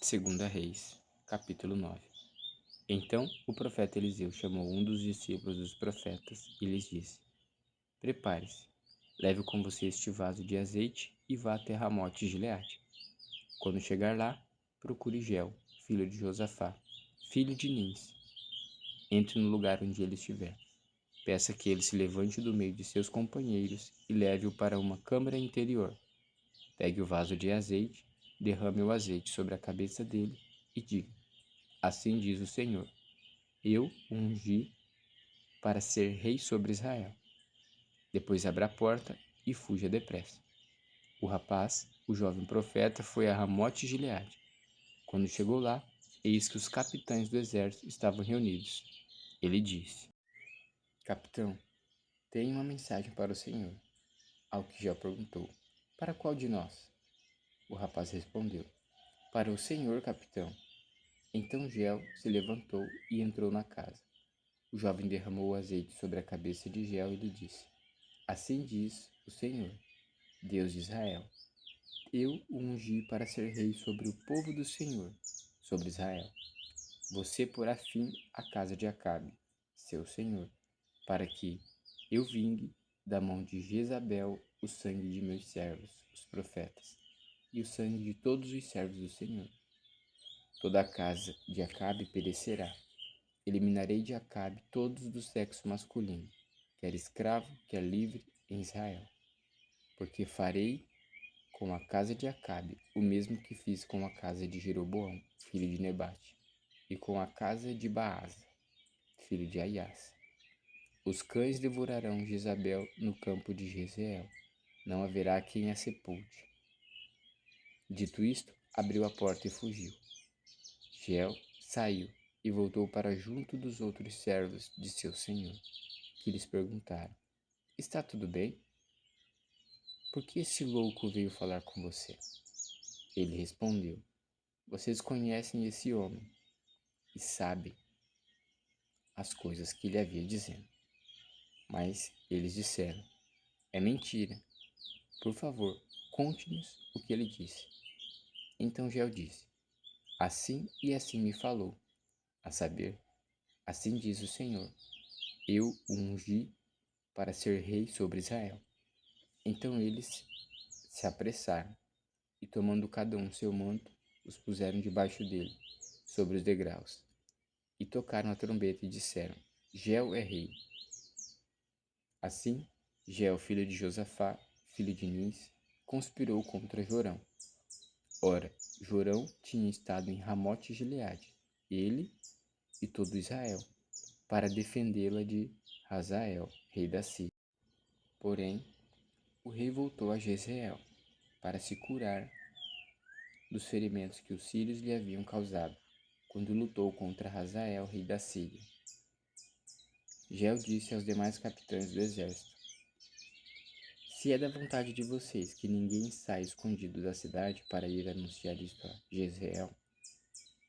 Segunda Reis, capítulo 9. Então o profeta Eliseu chamou um dos discípulos dos profetas e lhes disse: Prepare-se, leve com você este vaso de azeite e vá até Ramote Gileade. Quando chegar lá, procure Geu, filho de Josafá, filho de Nins. Entre no lugar onde ele estiver. Peça que ele se levante do meio de seus companheiros e leve-o para uma câmara interior. Pegue o vaso de azeite, derrame o azeite sobre a cabeça dele e diga: Assim diz o Senhor: Eu o ungi para ser rei sobre Israel. Depois abra a porta e fuja depressa. O rapaz, o jovem profeta, foi a Ramote Gileade. Quando chegou lá, eis que os capitães do exército estavam reunidos. Ele disse: Capitão, tenho uma mensagem para o Senhor. Ao que Geu perguntou: Para qual de nós? O rapaz respondeu: Para o Senhor, capitão. Então Geu se levantou e entrou na casa. O jovem derramou o azeite sobre a cabeça de Geu e lhe disse: Assim diz o Senhor, Deus de Israel: Eu o ungi para ser rei sobre o povo do Senhor, sobre Israel. Você porá fim à casa de Acabe, seu senhor, para que eu vingue da mão de Jezabel o sangue de meus servos, os profetas, e o sangue de todos os servos do Senhor. Toda a casa de Acabe perecerá. Eliminarei de Acabe todos do sexo masculino, quer escravo, quer livre, em Israel. Porque farei com a casa de Acabe o mesmo que fiz com a casa de Jeroboão, filho de Nebate, e com a casa de Baasa, filho de Aias. Os cães devorarão Jezabel no campo de Jezreel. Não haverá quem a sepulte. Dito isto, abriu a porta e fugiu. Geu saiu e voltou para junto dos outros servos de seu senhor, que lhes perguntaram: Está tudo bem? Por que esse louco veio falar com você? Ele respondeu: Vocês conhecem esse homem e sabem as coisas que ele havia dizendo. Mas eles disseram: É mentira. Por favor, conte-nos o que ele disse. Então Geu disse: Assim e assim me falou, a saber, assim diz o Senhor: Eu o ungi para ser rei sobre Israel. Então eles se apressaram e, tomando cada um seu manto, os puseram debaixo dele, sobre os degraus, e tocaram a trombeta e disseram: Geu é rei. Assim, Geu, filho de Josafá, filho de Nins, conspirou contra Jorão. Ora, Jorão tinha estado em Ramote Gileade, ele e todo Israel, para defendê-la de Hazael, rei da Síria. Porém, o rei voltou a Jezreel para se curar dos ferimentos que os sírios lhe haviam causado, quando lutou contra Hazael, rei da Síria. Geu disse aos demais capitães do exército: Se é da vontade de vocês que ninguém saia escondido da cidade para ir anunciar isto a Jezreel,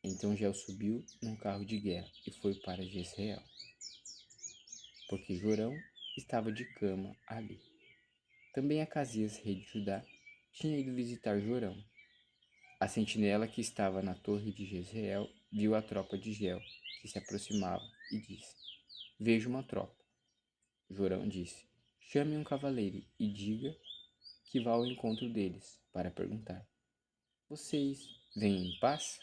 então Geu subiu num carro de guerra e foi para Jezreel, porque Jorão estava de cama ali. Também Acasias, rei de Judá, tinha ido visitar Jorão. A sentinela que estava na torre de Jezreel viu a tropa de Geu, que se aproximava, e disse: Vejo uma tropa. Jorão disse: Chame um cavaleiro e diga que vá ao encontro deles, para perguntar: Vocês vêm em paz?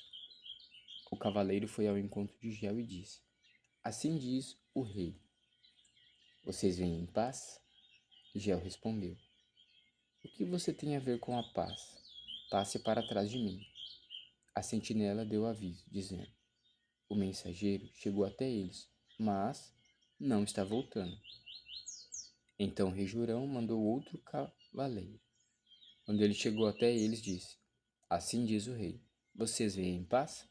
O cavaleiro foi ao encontro de Geu e disse: Assim diz o rei: Vocês vêm em paz? Geu respondeu: O que você tem a ver com a paz? Passe para trás de mim. A sentinela deu aviso, dizendo: O mensageiro chegou até eles, mas não está voltando. Então o rei Jorão mandou outro cavaleiro. Quando ele chegou até eles, disse: Assim diz o rei: Vocês vêm em paz?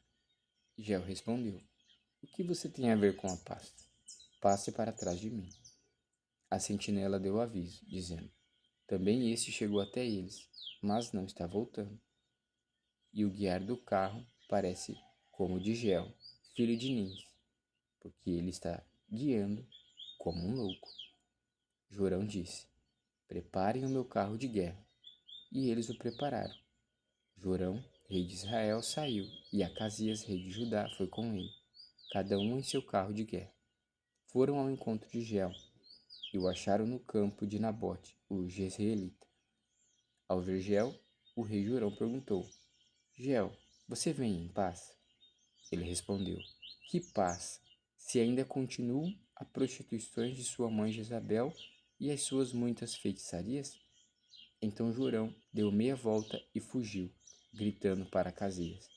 Geu respondeu: O que você tem a ver com a paz? Passe para trás de mim. A sentinela deu aviso, dizendo: Também este chegou até eles, mas não está voltando. E o guiar do carro parece como o de Geu, filho de Nins, porque ele está guiando como um louco. Jorão disse: Preparem o meu carro de guerra. E eles o prepararam. Jorão rei de Israel, saiu, e Acasias, rei de Judá, foi com ele, cada um em seu carro de guerra. Foram ao encontro de Jel, e o acharam no campo de Nabote, o jezreelita. Ao ver Jel, o rei Jorão perguntou: Jel, você vem em paz? Ele respondeu: Que paz, se ainda continuam as prostituições de sua mãe Jezabel e as suas muitas feitiçarias? Então Jorão deu meia volta e fugiu, gritando para Acasias: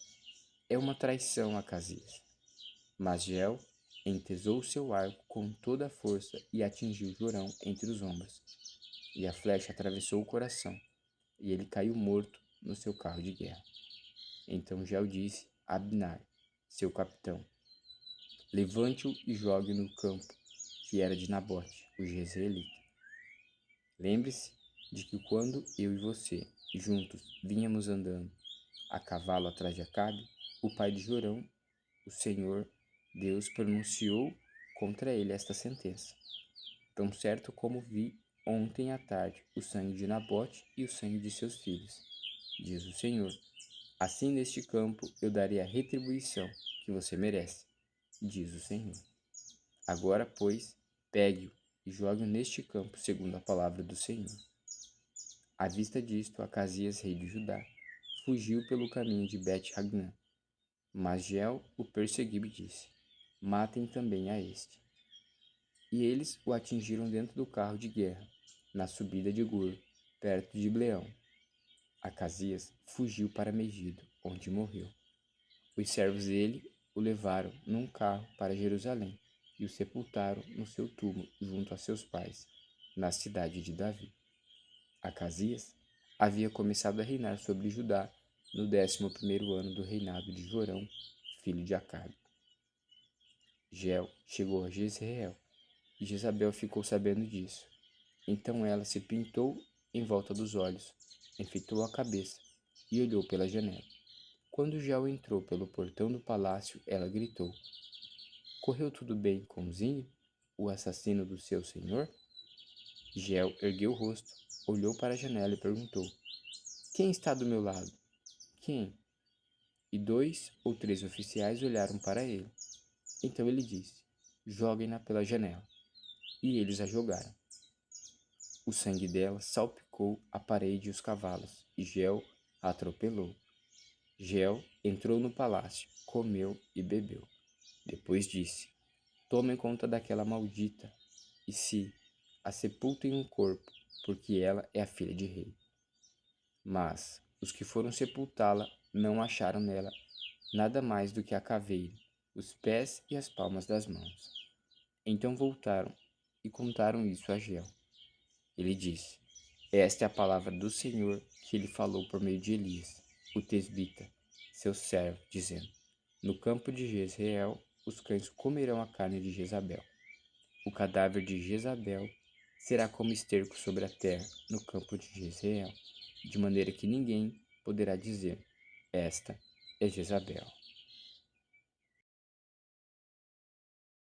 É uma traição, Acasias. Mas Jel entesou seu arco com toda a força e atingiu Jorão entre os ombros. E a flecha atravessou o coração, e ele caiu morto no seu carro de guerra. Então Jel disse a Abner, seu capitão: Levante-o e jogue no campo, que era de Nabote, o jezreelita. Lembre-se de que quando eu e você, juntos, vínhamos andando a cavalo atrás de Acabe, o pai de Jorão, o Senhor Deus pronunciou contra ele esta sentença: Tão certo como vi ontem à tarde o sangue de Nabote e o sangue de seus filhos, diz o Senhor. Assim neste campo eu darei a retribuição que você merece, diz o Senhor. Agora, pois, pegue-o e jogue-o neste campo, segundo a palavra do Senhor. À vista disto, Acasias, rei de Judá, fugiu pelo caminho de Bet-Hagã. Mas Jel o perseguiu e disse: Matem também a este. E eles o atingiram dentro do carro de guerra, na subida de Gur, perto de Bleão. Acasias fugiu para Megido, onde morreu. Os servos dele o levaram num carro para Jerusalém e o sepultaram no seu túmulo junto a seus pais, na cidade de Davi. Acasias havia começado a reinar sobre Judá no 11º ano do reinado de Jorão, filho de Acabe. Jel chegou a Jezreel, e Jezabel ficou sabendo disso. Então ela se pintou em volta dos olhos, enfeitou a cabeça e olhou pela janela. Quando Jel entrou pelo portão do palácio, ela gritou: Correu tudo bem com Zinho, o assassino do seu senhor? Jel ergueu o rosto, olhou para a janela e perguntou: Quem está do meu lado? Quem? E 2 ou 3 oficiais olharam para ele. Então ele disse: Joguem-na pela janela. E eles a jogaram. O sangue dela salpicou a parede e os cavalos, e Jel a atropelou. Jel entrou no palácio, comeu e bebeu. Depois disse: Tomem conta daquela maldita, e se a sepultem um corpo, porque ela é a filha de rei. Mas os que foram sepultá-la não acharam nela nada mais do que a caveira, os pés e as palmas das mãos. Então voltaram e contaram isso a Jel. Ele disse: Esta é a palavra do Senhor que ele falou por meio de Elias, o tesbita, seu servo, dizendo: No campo de Jezreel os cães comerão a carne de Jezabel. O cadáver de Jezabel será como esterco sobre a terra no campo de Jezreel, de maneira que ninguém poderá dizer: Esta é Jezabel.